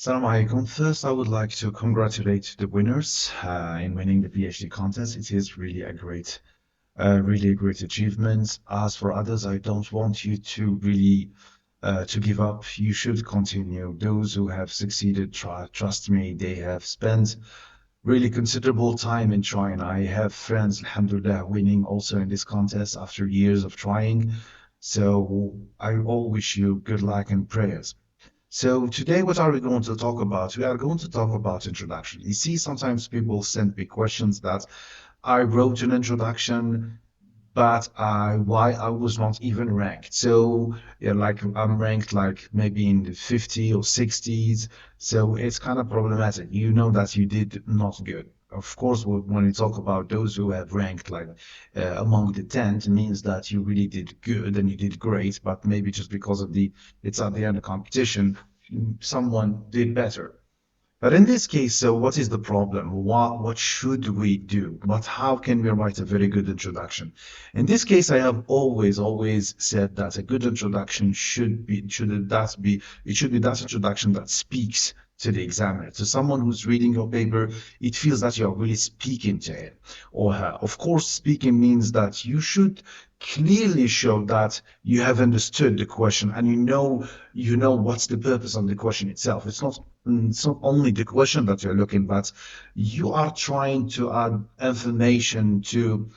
Assalamu alaikum. First, I would like to congratulate the winners in winning the PhD contest. It is really a great achievement. As for others, I don't want you to really to give up. You should continue. Those who have succeeded, trust me, they have spent really considerable time in trying. I have friends, alhamdulillah, winning also in this contest after years of trying. So I all wish you good luck and prayers. So today, what are we going to talk about? We are going to talk about introduction. You see, sometimes people send me questions that I wrote an introduction, but why I was not even ranked. So yeah, like I'm ranked like maybe in the 50 or 60s. So it's kind of problematic. You know that you did not good. Of course, when we talk about those who have ranked like among the 10, it means that you really did good and you did great, but maybe just because of it's at the end of competition, someone did better. But in this case, so what is the problem? What should we do? How can we write a very good introduction? In this case, I have always said that a good introduction it should be that introduction that speaks to the examiner, to someone who's reading your paper. It feels that you're really speaking to him or her. Of course, speaking means that you should clearly show that you have understood the question and you know what's the purpose of the question itself. It's not only the question that you're looking, but you are trying to add information to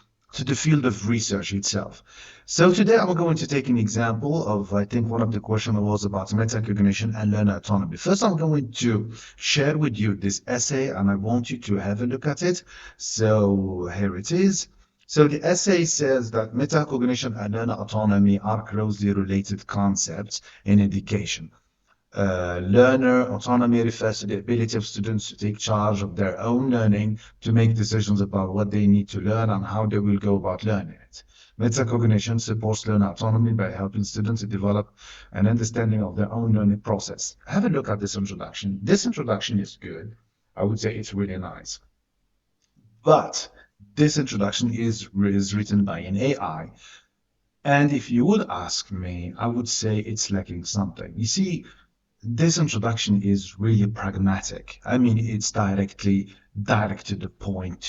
the field of research itself. So today I'm going to take an example of, I think one of the questions was about metacognition and learner autonomy. First, I'm going to share with you this essay and I want you to have a look at it. So here it is. So the essay says that metacognition and learner autonomy are closely related concepts in education. Learner autonomy refers to the ability of students to take charge of their own learning, to make decisions about what they need to learn and how they will go about learning it. Metacognition supports learner autonomy by helping students to develop an understanding of their own learning process. Have a look at this introduction. This introduction is good. I would say it's really nice. But this introduction is written by an AI. And if you would ask me, I would say it's lacking something. You see, this introduction is really pragmatic. I mean, it's direct to the point,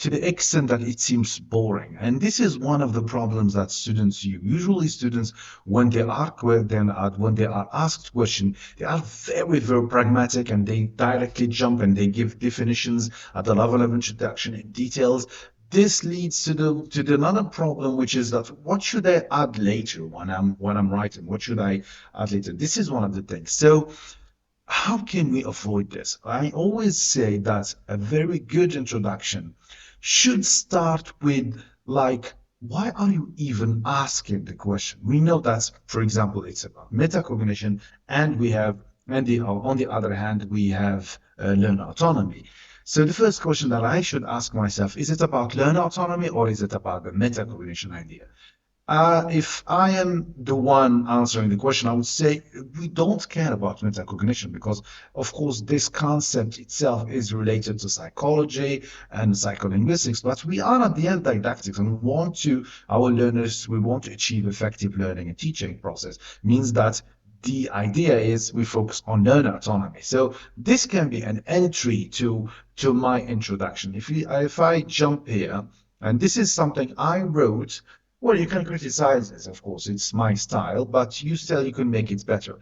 to the extent that it seems boring. And this is one of the problems that students use. Usually, students, when they are asked question, they are very pragmatic and they directly jump and they give definitions at the level of introduction and details. This leads to the another problem, which is that what should I add later when I'm writing? What should I add later? This is one of the things. So how can we avoid this? I always say that a very good introduction should start with like, why are you even asking the question? We know that, for example, it's about metacognition, and on the other hand, we have learner autonomy. So the first question that I should ask myself, is it about learner autonomy or is it about the metacognition idea? If I am the one answering the question, I would say we don't care about metacognition because, of course, this concept itself is related to psychology and psycholinguistics, but we are at the end didactics and we want to achieve effective learning and teaching process. Means that the idea is we focus on learner autonomy. So this can be an entry to my introduction. If I jump here, and this is something I wrote. Well, you can criticize this, of course, it's my style, but you can make it better.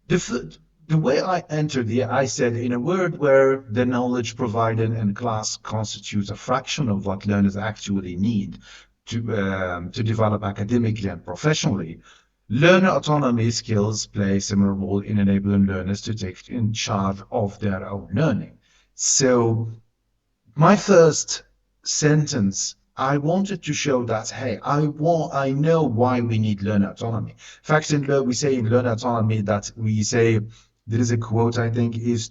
The way I entered I said, in a world where the knowledge provided in class constitutes a fraction of what learners actually need to develop academically and professionally, learner autonomy skills play a similar role in enabling learners to take in charge of their own learning. So my first sentence, I wanted to show that, hey, I know why we need learner autonomy. In fact, we say in learner autonomy that we say, there is a quote, I think, is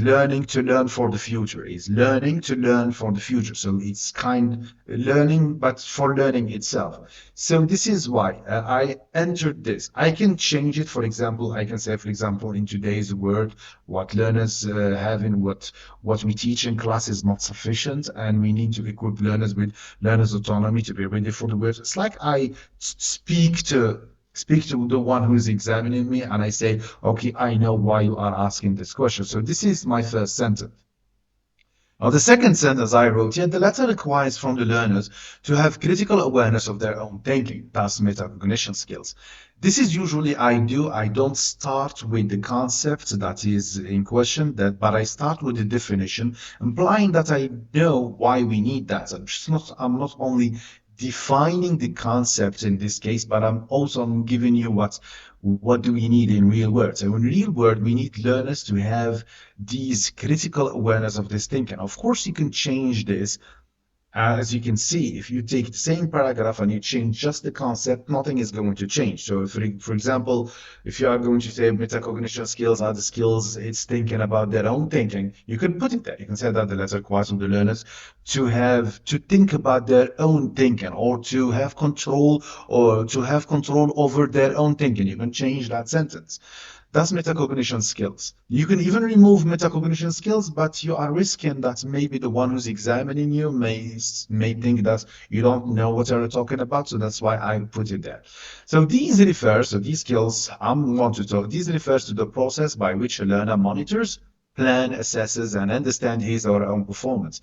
learning to learn for the future, is learning to learn for the future. So it's kind learning, but for learning itself. So this is why I entered this. I can change it. For example, I can say, for example, in today's world, what learners have in what we teach in class is not sufficient, and we need to equip learners with learners autonomy to be ready for the world. It's like I speak to speak to the one who is examining me, and I say, okay, I know why you are asking this question. So this is my first sentence. Now, the second sentence I wrote here, the letter requires from the learners to have critical awareness of their own thinking, thus metacognition skills. This is usually I do. I don't start with the concept that is in question, but I start with the definition, implying that I know why we need that. I'm not only defining the concept in this case, but I'm also giving you what do we need in real world. So in real world, we need learners to have these critical awareness of this thinking. Of course, you can change this. As you can see, if you take the same paragraph and you change just the concept, nothing is going to change. So, for example, if you are going to say metacognition skills are the skills it's thinking about their own thinking, you can put it there. You can say that the letter requires from the learners to think about their own thinking, or to have control over their own thinking. You can change that sentence. That's metacognition skills. You can even remove metacognition skills, but you are risking that maybe the one who's examining you may think that you don't know what you're talking about. So that's why I put it there. So these skills I'm going to talk. These refers to the process by which a learner monitors, plan, assesses, and understands his or her own performance.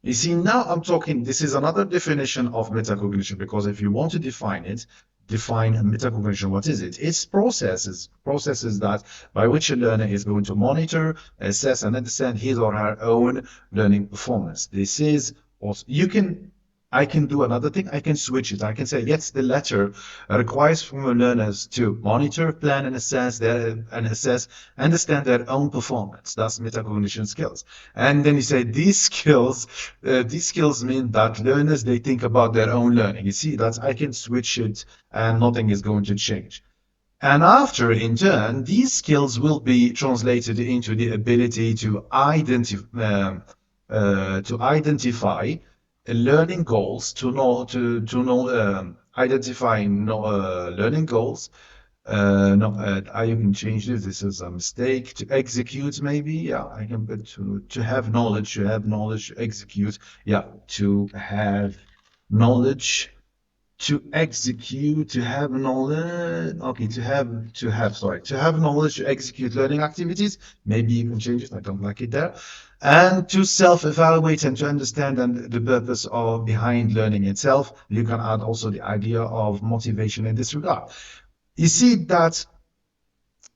You see, now I'm talking, this is another definition of metacognition, because if you want to define metacognition, what is it? It's processes that by which a learner is going to monitor, assess, and understand his or her own learning performance. This is also, I can do another thing. I can switch it. I can say, yes, the letter requires from learners to monitor, plan, and understand their own performance. That's metacognition skills. And then you say these skills mean that learners, they think about their own learning. You see that I can switch it and nothing is going to change. And after, in turn, these skills will be translated into the ability to identify learning goals, identifying learning goals. No, I can change this. This is a mistake. To execute, maybe. Yeah, I can put to have knowledge. To have knowledge. To execute. Yeah, to have knowledge. To execute. To have knowledge. Okay, to have knowledge to execute learning activities. Maybe you can change it. I don't like it there. And to self-evaluate and to understand the purpose of behind learning itself. You can add also the idea of motivation in this regard. You see that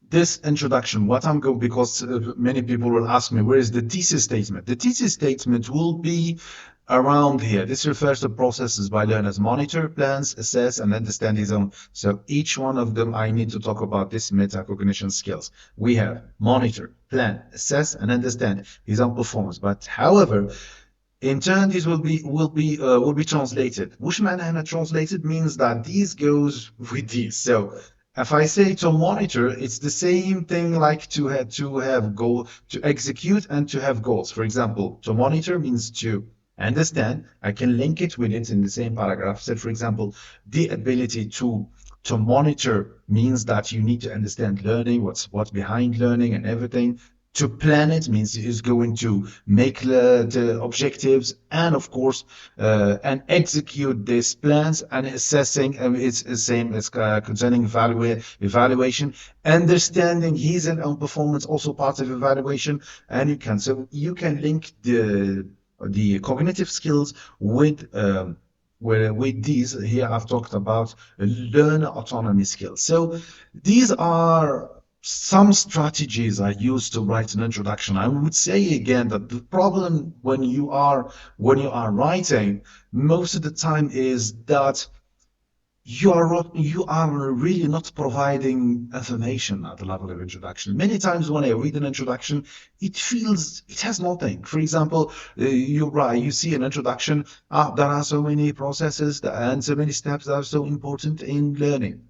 this introduction, what I'm going, because many people will ask me, where is the thesis statement? The thesis statement will be around here. This refers to processes by learners monitor, plans, assess, and understand his own. So each one of them, I need to talk about this metacognition skills. We have monitor, plan, assess, and understand his own performance. But however, in turn, these will be translated. وش معناها translated means that these goes with these. So if I say to monitor, it's the same thing like to have goal, to execute, and to have goals. For example, to monitor means to understand. I can link it with it in the same paragraph. So, for example, the ability to monitor means that you need to understand learning, what's behind learning and everything. To plan it means is going to make the objectives, and of course, and execute these plans, and assessing. It's the same as concerning evaluation. Understanding his own performance, also part of evaluation, and you can link the cognitive skills with with these. Here I've talked about learner autonomy skills. So these are some strategies I use to write an introduction. I would say again that the problem when you are writing most of the time is that you are really not providing information at the level of introduction. Many times when I read an introduction, it has nothing. For example, you see an introduction, there are so many processes and so many steps that are so important in learning.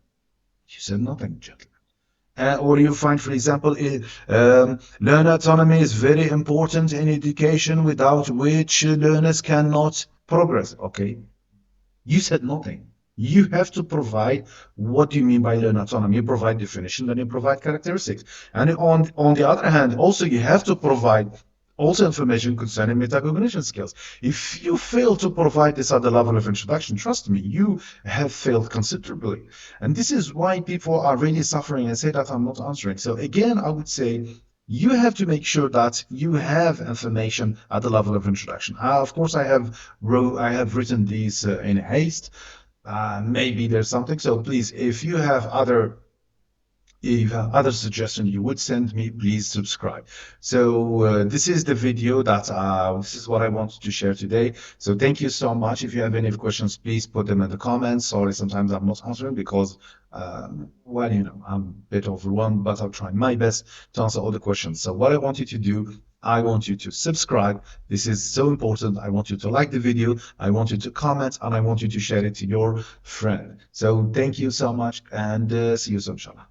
You said nothing, gentlemen. Or you find, for example, learner autonomy is very important in education, without which learners cannot progress. Okay, you said nothing. You have to provide what do you mean by learner autonomy. You provide definition, then you provide characteristics. And on the other hand, also you have to provide also information concerning metacognition skills. If you fail to provide this at the level of introduction, trust me, you have failed considerably. And this is why people are really suffering and say that I'm not answering. So again, I would say you have to make sure that you have information at the level of introduction. Of course, I have written these in haste. Maybe there's something. So please, if other suggestion you would send me, please subscribe. So this is the video that this is what I wanted to share today. So thank you so much. If you have any questions, please put them in the comments. Sorry, sometimes I'm not answering because well, I'm a bit overwhelmed, but I'll try my best to answer all the questions. So what I want you to do, I want you to subscribe. This is so important. I want you to like the video. I want you to comment, and I want you to share it to your friend. So thank you so much, and see you soon, inshallah.